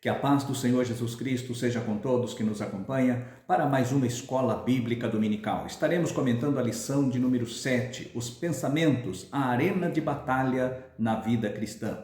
Que a paz do Senhor Jesus Cristo seja com todos que nos acompanham para mais uma Escola Bíblica Dominical. Estaremos comentando a lição de número 7, os pensamentos, a arena de batalha na vida cristã.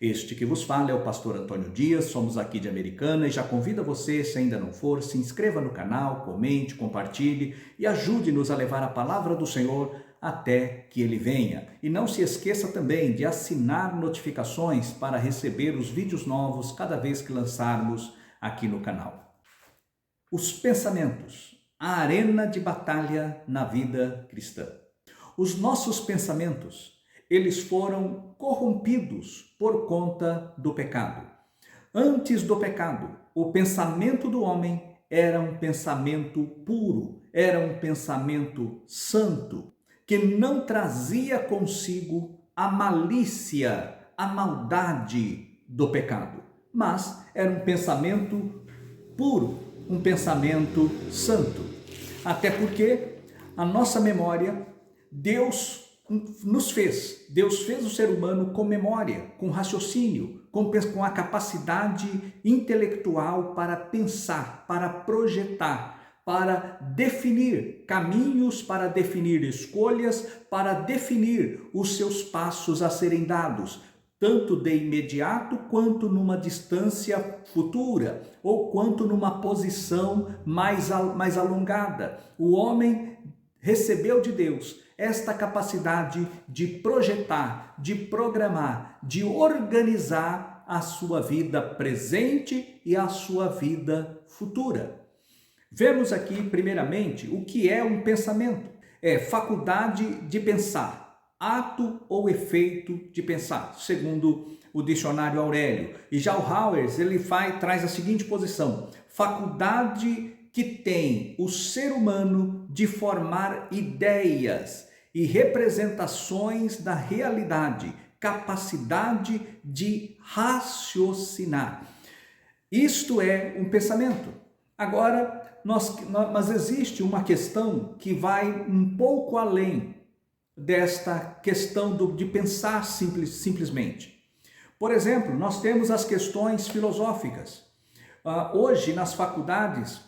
Este que vos fala é o pastor Antônio Dias, somos aqui de Americana e já convido você, se ainda não for, se inscreva no canal, comente, compartilhe e ajude-nos a levar a palavra do Senhor até que ele venha. E não se esqueça também de assinar notificações para receber os vídeos novos cada vez que lançarmos aqui no canal. Os pensamentos, a arena de batalha na vida cristã. Os nossos pensamentos, eles foram corrompidos por conta do pecado. Antes do pecado, o pensamento do homem era um pensamento puro, era um pensamento santo, que não trazia consigo a malícia, a maldade do pecado, mas era um pensamento puro, um pensamento santo. Até porque a nossa memória, Deus fez o ser humano com memória, com raciocínio, com a capacidade intelectual para pensar, para projetar, para definir caminhos, para definir escolhas, para definir os seus passos a serem dados, tanto de imediato quanto numa distância futura, ou quanto numa posição mais alongada. O homem recebeu de Deus esta capacidade de projetar, de programar, de organizar a sua vida presente e a sua vida futura. Vemos aqui, primeiramente, o que é um pensamento. É faculdade de pensar, ato ou efeito de pensar, segundo o dicionário Aurélio. E já o Howers, traz a seguinte posição: faculdade que tem o ser humano de formar ideias e representações da realidade, capacidade de raciocinar. Isto é um pensamento. Agora, mas existe uma questão que vai um pouco além desta questão de pensar simplesmente. Por exemplo, nós temos as questões filosóficas. Hoje, nas faculdades,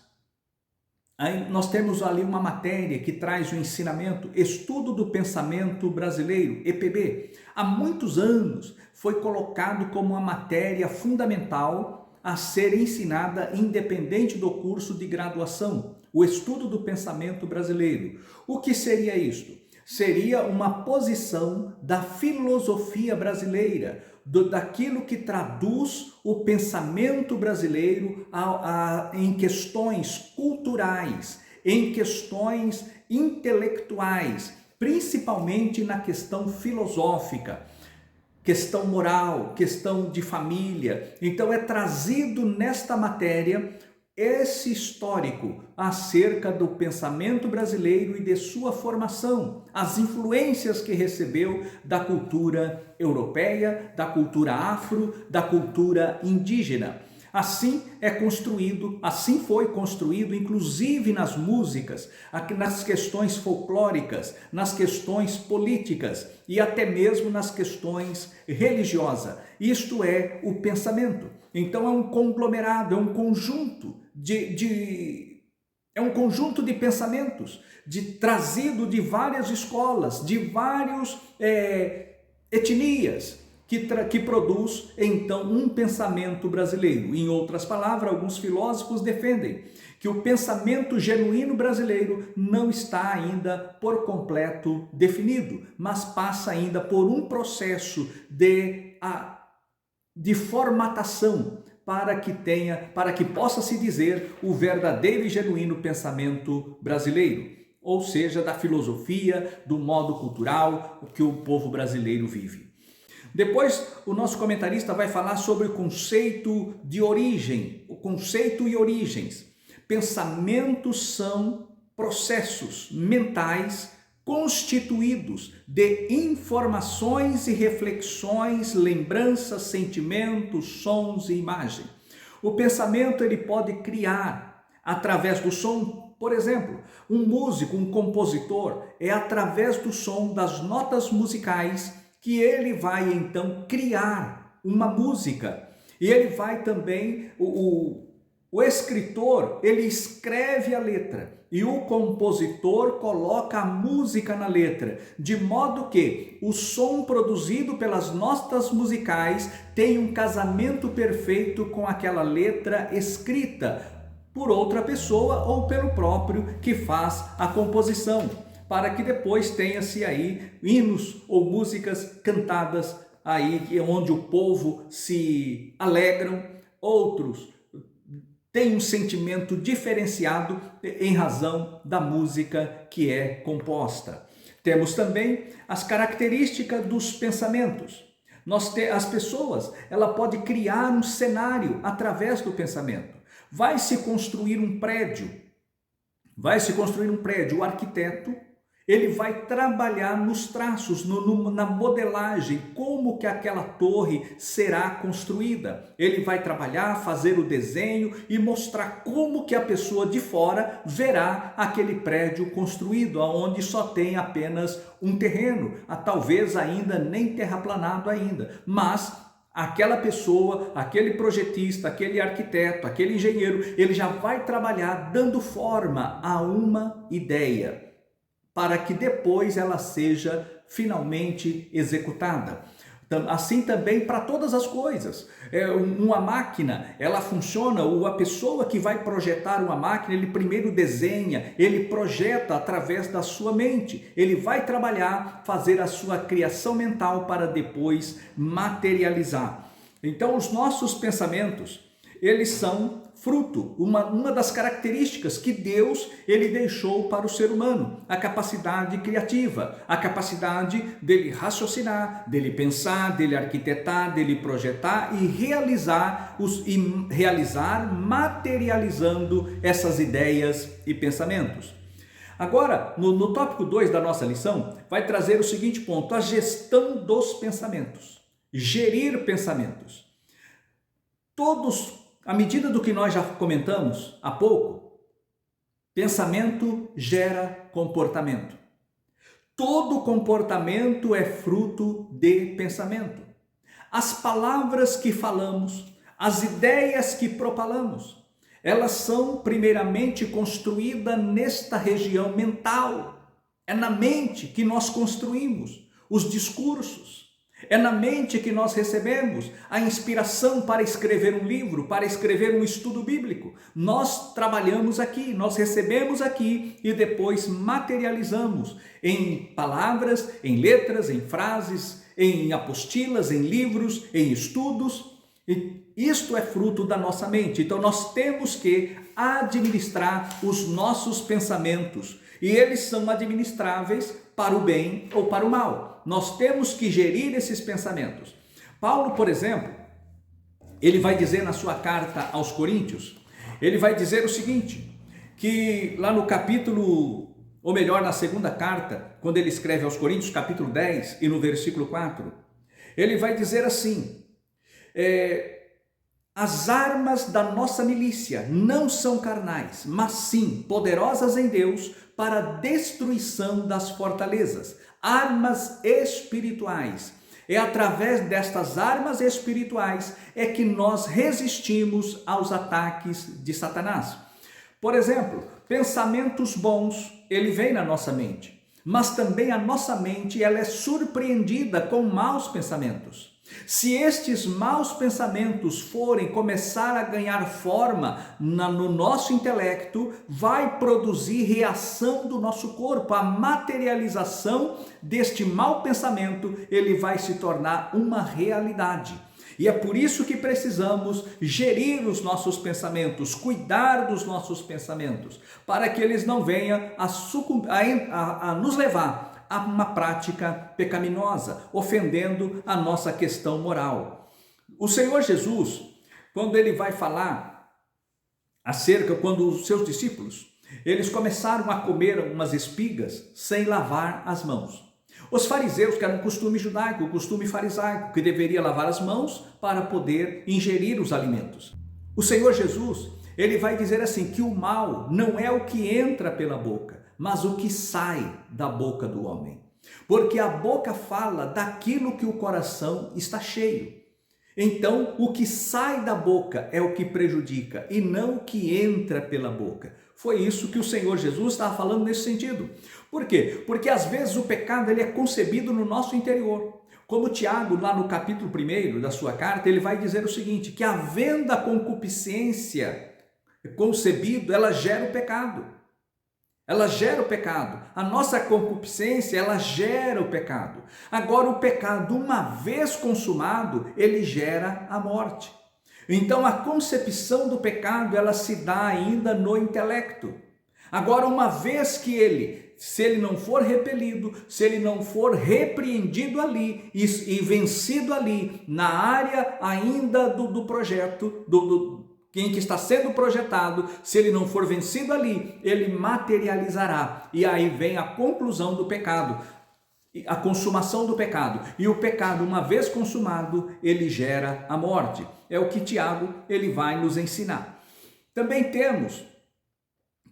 nós temos ali uma matéria que traz o ensinamento Estudo do Pensamento Brasileiro, EPB. Há muitos anos foi colocado como uma matéria fundamental a ser ensinada independente do curso de graduação, o estudo do pensamento brasileiro. O que seria isto? Seria uma posição da filosofia brasileira, daquilo que traduz o pensamento brasileiro em questões culturais, em questões intelectuais, principalmente na questão filosófica, questão moral, questão de família. Então é trazido nesta matéria esse histórico acerca do pensamento brasileiro e de sua formação, as influências que recebeu da cultura europeia, da cultura afro, da cultura indígena. Assim foi construído, inclusive nas músicas, nas questões folclóricas, nas questões políticas e até mesmo nas questões religiosas. Isto é o pensamento. Então é um conglomerado, é um conjunto de pensamentos, trazido de várias escolas, de várias etnias, que produz, então, um pensamento brasileiro. Em outras palavras, alguns filósofos defendem que o pensamento genuíno brasileiro não está ainda por completo definido, mas passa ainda por um processo de formatação para que possa se dizer o verdadeiro e genuíno pensamento brasileiro, ou seja, da filosofia, do modo cultural que o povo brasileiro vive. Depois, o nosso comentarista vai falar sobre o conceito de origem, o conceito e origens. Pensamentos são processos mentais constituídos de informações e reflexões, lembranças, sentimentos, sons e imagem. O pensamento ele pode criar através do som. Por exemplo, um músico, um compositor, é através do som das notas musicais que ele vai então criar uma música. E ele vai também, o escritor, ele escreve a letra e o compositor coloca a música na letra, de modo que o som produzido pelas notas musicais tem um casamento perfeito com aquela letra escrita por outra pessoa ou pelo próprio que faz a composição, para que depois tenha-se aí hinos ou músicas cantadas aí onde o povo se alegram, outros têm um sentimento diferenciado em razão da música que é composta. Temos também as características dos pensamentos. As pessoas, ela pode criar um cenário através do pensamento. Vai se construir um prédio, o arquiteto, ele vai trabalhar nos traços, na modelagem, como que aquela torre será construída. Ele vai trabalhar, fazer o desenho e mostrar como que a pessoa de fora verá aquele prédio construído, onde só tem apenas um terreno, talvez ainda nem terraplanado ainda, mas aquela pessoa, aquele projetista, aquele arquiteto, aquele engenheiro, ele já vai trabalhar dando forma a uma ideia, para que depois ela seja finalmente executada. Assim também para todas as coisas. Uma máquina, ela funciona, ou a pessoa que vai projetar uma máquina, ele primeiro desenha, ele projeta através da sua mente. Ele vai trabalhar, fazer a sua criação mental para depois materializar. Então os nossos pensamentos, eles são fruto, uma das características que Deus ele deixou para o ser humano, a capacidade criativa, a capacidade dele raciocinar, dele pensar, dele arquitetar, dele projetar e realizar, materializando essas ideias e pensamentos. Agora, no tópico 2 da nossa lição, vai trazer o seguinte ponto: a gestão dos pensamentos, gerir pensamentos. À medida do que nós já comentamos há pouco, pensamento gera comportamento. Todo comportamento é fruto de pensamento. As palavras que falamos, as ideias que propalamos, elas são primeiramente construídas nesta região mental. É na mente que nós construímos os discursos. É na mente que nós recebemos a inspiração para escrever um livro, para escrever um estudo bíblico. Nós trabalhamos aqui, nós recebemos aqui e depois materializamos em palavras, em letras, em frases, em apostilas, em livros, em estudos. E isto é fruto da nossa mente. Então nós temos que administrar os nossos pensamentos. E eles são administráveis para o bem ou para o mal. Nós temos que gerir esses pensamentos. Paulo, por exemplo, ele vai dizer na sua carta aos Coríntios, ele vai dizer o seguinte, que lá no capítulo, ou melhor, na segunda carta, quando ele escreve aos Coríntios, capítulo 10 e no versículo 4, ele vai dizer assim, as armas da nossa milícia não são carnais, mas sim poderosas em Deus para a destruição das fortalezas, armas espirituais. É através destas armas espirituais é que nós resistimos aos ataques de Satanás. Por exemplo, pensamentos bons, ele vem na nossa mente, mas também a nossa mente ela é surpreendida com maus pensamentos. Se estes maus pensamentos forem começar a ganhar forma no nosso intelecto, vai produzir reação do nosso corpo. A materialização deste mau pensamento, ele vai se tornar uma realidade. E é por isso que precisamos gerir os nossos pensamentos, cuidar dos nossos pensamentos, para que eles não venham a nos levar a uma prática pecaminosa, ofendendo a nossa questão moral. O Senhor Jesus, quando ele vai falar quando os seus discípulos, eles começaram a comer umas espigas sem lavar as mãos. Os fariseus, que era um costume judaico, um costume farisaico, que deveria lavar as mãos para poder ingerir os alimentos. O Senhor Jesus, ele vai dizer assim, que o mal não é o que entra pela boca, mas o que sai da boca do homem. Porque a boca fala daquilo que o coração está cheio. Então, o que sai da boca é o que prejudica e não o que entra pela boca. Foi isso que o Senhor Jesus estava falando nesse sentido. Por quê? Porque às vezes o pecado ele é concebido no nosso interior. Como Tiago, lá no capítulo 1 da sua carta, ele vai dizer o seguinte, que havendo a concupiscência concebido, ela gera o pecado. Ela gera o pecado. A nossa concupiscência, ela gera o pecado. Agora, o pecado, uma vez consumado, ele gera a morte. Então, a concepção do pecado, ela se dá ainda no intelecto. Agora, uma vez que se ele não for repelido, se ele não for repreendido ali e vencido ali, na área ainda do projeto, em que está sendo projetado, se ele não for vencido ali, ele materializará. E aí vem a conclusão do pecado, a consumação do pecado. E o pecado, uma vez consumado, ele gera a morte. É o que Tiago ele vai nos ensinar. Também temos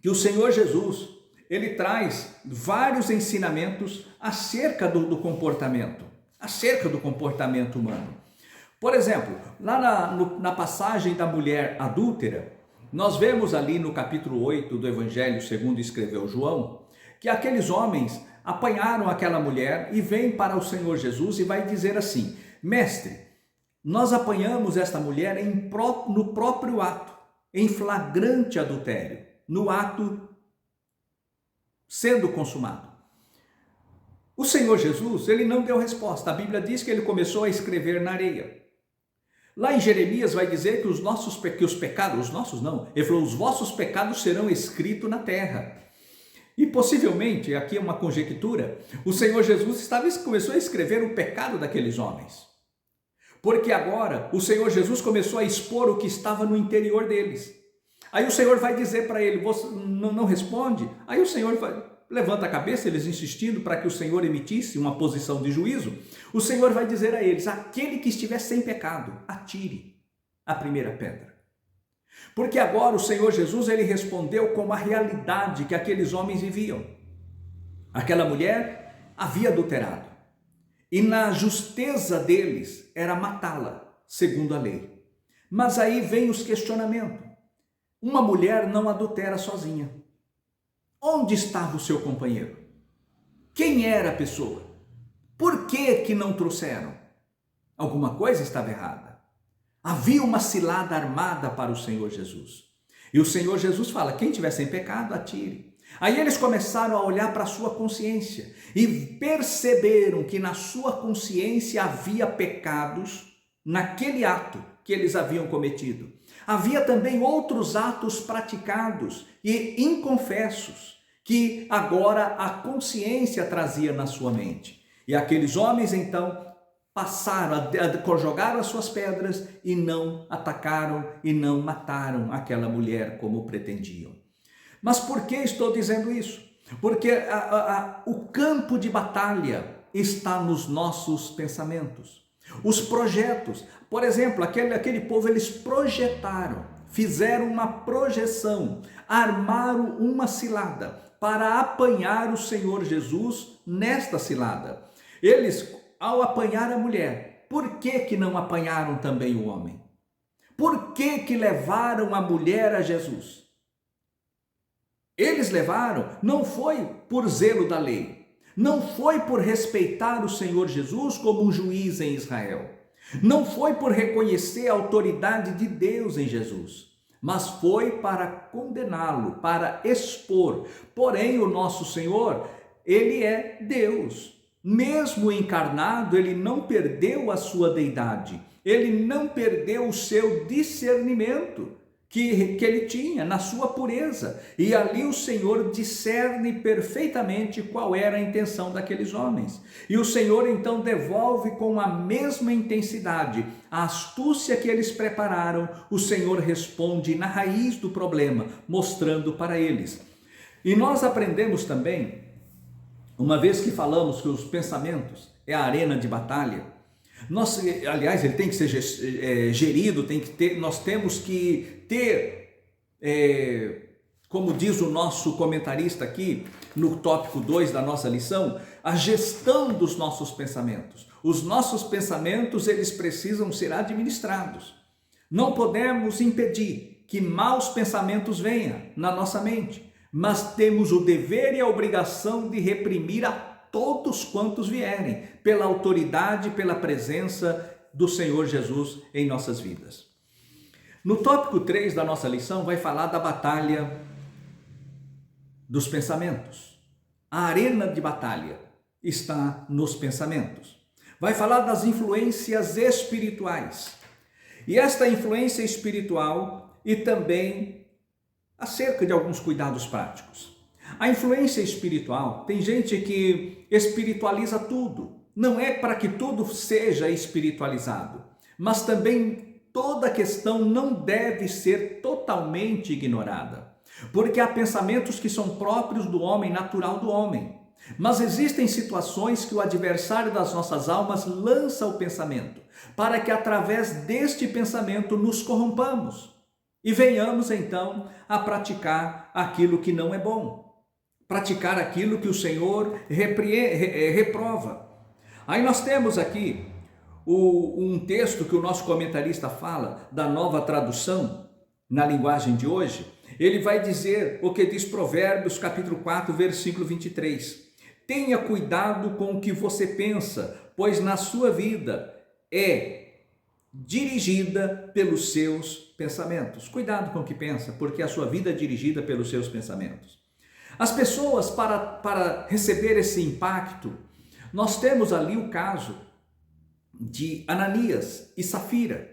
que o Senhor Jesus, ele traz vários ensinamentos acerca do comportamento humano. Por exemplo, lá na passagem da mulher adúltera, nós vemos ali no capítulo 8 do Evangelho segundo escreveu João, que aqueles homens apanharam aquela mulher e vêm para o Senhor Jesus e vai dizer assim, mestre, nós apanhamos esta mulher no próprio ato, em flagrante adultério, no ato sendo consumado. O Senhor Jesus, ele não deu resposta, a Bíblia diz que ele começou a escrever na areia. Lá em Jeremias vai dizer que os vossos pecados serão escritos na terra. E possivelmente, aqui é uma conjectura, o Senhor Jesus começou a escrever o pecado daqueles homens. Porque agora o Senhor Jesus começou a expor o que estava no interior deles. Aí o Senhor vai dizer para ele, você não responde? Aí o Senhor levanta a cabeça, eles insistindo para que o Senhor emitisse uma posição de juízo. O Senhor vai dizer a eles, aquele que estiver sem pecado, atire a primeira pedra. Porque agora o Senhor Jesus, ele respondeu com a realidade que aqueles homens viviam. Aquela mulher havia adulterado. E na justeza deles era matá-la, segundo a lei. Mas aí vem os questionamentos. Uma mulher não adultera sozinha. Onde estava o seu companheiro? Quem era a pessoa? Por que não trouxeram? Alguma coisa estava errada. Havia uma cilada armada para o Senhor Jesus. E o Senhor Jesus fala, quem tiver sem pecado, atire. Aí eles começaram a olhar para a sua consciência e perceberam que na sua consciência havia pecados naquele ato que eles haviam cometido. Havia também outros atos praticados e inconfessos que agora a consciência trazia na sua mente. E aqueles homens então jogaram as suas pedras e não atacaram e não mataram aquela mulher como pretendiam. Mas por que estou dizendo isso? Porque o campo de batalha está nos nossos pensamentos. Os projetos, por exemplo, aquele povo, eles projetaram, fizeram uma projeção, armaram uma cilada para apanhar o Senhor Jesus nesta cilada. Eles, ao apanhar a mulher, por que não apanharam também o homem? Por que levaram a mulher a Jesus? Eles levaram, não foi por zelo da lei, não foi por respeitar o Senhor Jesus como um juiz em Israel, não foi por reconhecer a autoridade de Deus em Jesus, mas foi para condená-lo, para expor. Porém, o nosso Senhor, ele é Deus. Mesmo encarnado, ele não perdeu a sua deidade, ele não perdeu o seu discernimento que ele tinha na sua pureza. E ali o Senhor discerne perfeitamente qual era a intenção daqueles homens. E o Senhor então devolve com a mesma intensidade a astúcia que eles prepararam. O Senhor responde na raiz do problema, mostrando para eles. E nós aprendemos também, uma vez que falamos que os pensamentos é a arena de batalha, aliás, ele tem que ser gerido, nós temos que ter, como diz o nosso comentarista aqui, no tópico 2 da nossa lição, a gestão dos nossos pensamentos. Os nossos pensamentos, eles precisam ser administrados. Não podemos impedir que maus pensamentos venham na nossa mente, mas temos o dever e a obrigação de reprimir a todos quantos vierem, pela autoridade, pela presença do Senhor Jesus em nossas vidas. No tópico 3 da nossa lição vai falar da batalha dos pensamentos. A arena de batalha está nos pensamentos. Vai falar das influências espirituais. E esta influência espiritual e também acerca de alguns cuidados práticos. A influência espiritual, tem gente que espiritualiza tudo. Não é para que tudo seja espiritualizado, mas também toda questão não deve ser totalmente ignorada, porque há pensamentos que são próprios do homem, natural do homem. Mas existem situações que o adversário das nossas almas lança o pensamento, para que através deste pensamento nos corrompamos e venhamos então a praticar aquilo que não é bom, praticar aquilo que o Senhor reprova. Aí nós temos aqui um texto que o nosso comentarista fala, da Nova Tradução, na linguagem de hoje. Ele vai dizer o que diz Provérbios capítulo 4, versículo 23. Tenha cuidado com o que você pensa, pois na sua vida é dirigida pelos seus pensamentos. Cuidado com o que pensa, porque a sua vida é dirigida pelos seus pensamentos. As pessoas, para receber esse impacto, nós temos ali o caso de Ananias e Safira,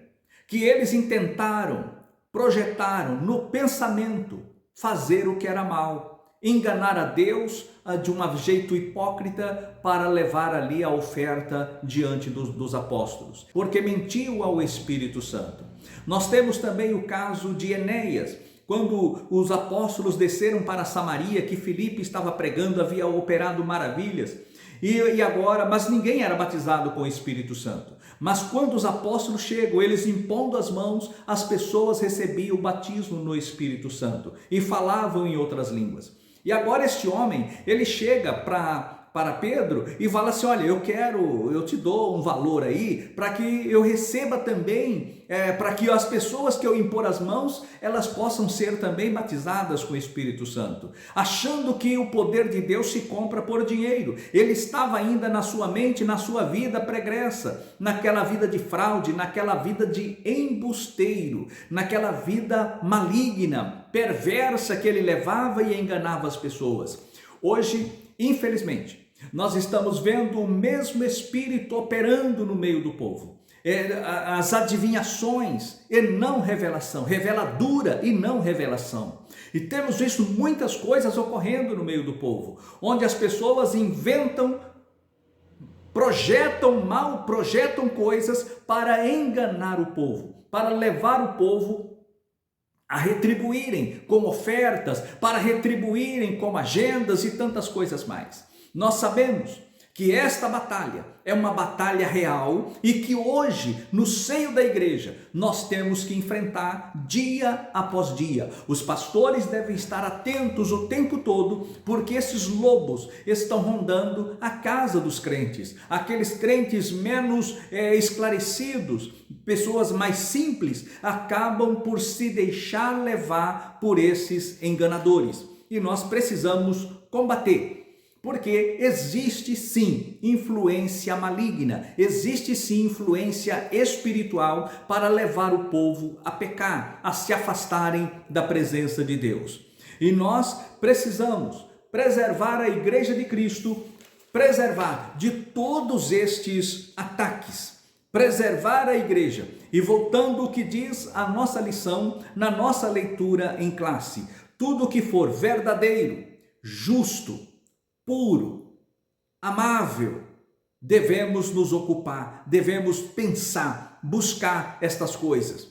que eles intentaram, projetaram no pensamento fazer o que era mal, enganar a Deus de um jeito hipócrita para levar ali a oferta diante dos apóstolos, porque mentiu ao Espírito Santo. Nós temos também o caso de Enéas, quando os apóstolos desceram para Samaria, que Filipe estava pregando, havia operado maravilhas, mas ninguém era batizado com o Espírito Santo. Mas quando os apóstolos chegam, eles impondo as mãos, as pessoas recebiam o batismo no Espírito Santo e falavam em outras línguas. E agora este homem, ele chega para Pedro e fala assim: olha, eu te dou um valor aí para que eu receba também, para que as pessoas que eu impor as mãos, elas possam ser também batizadas com o Espírito Santo, achando que o poder de Deus se compra por dinheiro. Ele estava ainda na sua mente, na sua vida pregressa, naquela vida de fraude, naquela vida de embusteiro, naquela vida maligna, perversa que ele levava e enganava as pessoas. Hoje, infelizmente, nós estamos vendo o mesmo espírito operando no meio do povo. As adivinhações e não revelação, reveladura e não revelação. E temos visto muitas coisas ocorrendo no meio do povo, onde as pessoas inventam, projetam mal, projetam coisas para enganar o povo, para levar o povo a retribuírem com ofertas, para retribuírem com agendas e tantas coisas mais. Nós sabemos que esta batalha é uma batalha real e que hoje, no seio da igreja, nós temos que enfrentar dia após dia. Os pastores devem estar atentos o tempo todo, porque esses lobos estão rondando a casa dos crentes. Aqueles crentes menos esclarecidos, pessoas mais simples, acabam por se deixar levar por esses enganadores. E nós precisamos combater. Porque existe sim influência maligna, existe sim influência espiritual para levar o povo a pecar, a se afastarem da presença de Deus. E nós precisamos preservar a Igreja de Cristo, preservar de todos estes ataques, preservar a igreja. E voltando ao que diz a nossa lição, na nossa leitura em classe: tudo que for verdadeiro, justo, puro, amável, devemos nos ocupar, devemos pensar, buscar estas coisas.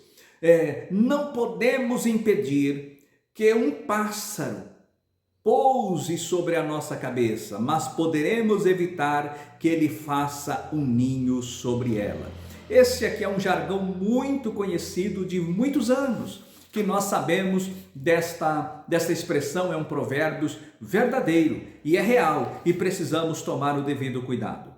Não podemos impedir que um pássaro pouse sobre a nossa cabeça, mas poderemos evitar que ele faça um ninho sobre ela. Esse aqui é um jargão muito conhecido de muitos anos, que nós sabemos desta expressão, é um provérbio verdadeiro e é real, e precisamos tomar o devido cuidado.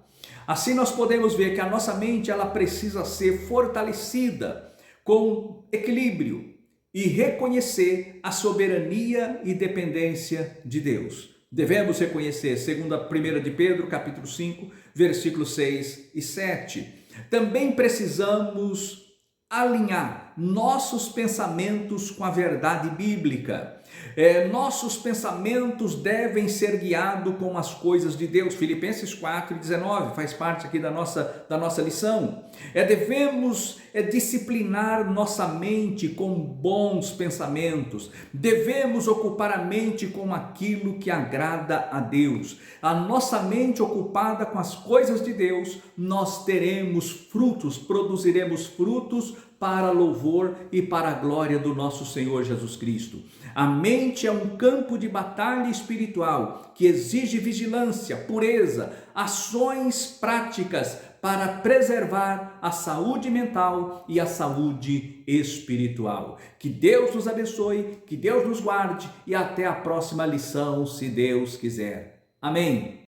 Assim nós podemos ver que a nossa mente ela precisa ser fortalecida com equilíbrio e reconhecer a soberania e dependência de Deus. Devemos reconhecer, segundo a 1 de Pedro, capítulo 5, versículos 6 e 7. Também precisamos alinhar nossos pensamentos com a verdade bíblica. Nossos pensamentos devem ser guiados com as coisas de Deus. Filipenses 4:19 faz parte aqui da nossa lição. Devemos disciplinar nossa mente com bons pensamentos. Devemos ocupar a mente com aquilo que agrada a Deus. A nossa mente ocupada com as coisas de Deus, nós teremos frutos, produziremos frutos para louvor e para a glória do nosso Senhor Jesus Cristo. A mente é um campo de batalha espiritual que exige vigilância, pureza, ações práticas para preservar a saúde mental e a saúde espiritual. Que Deus nos abençoe, que Deus nos guarde e até a próxima lição, se Deus quiser. Amém.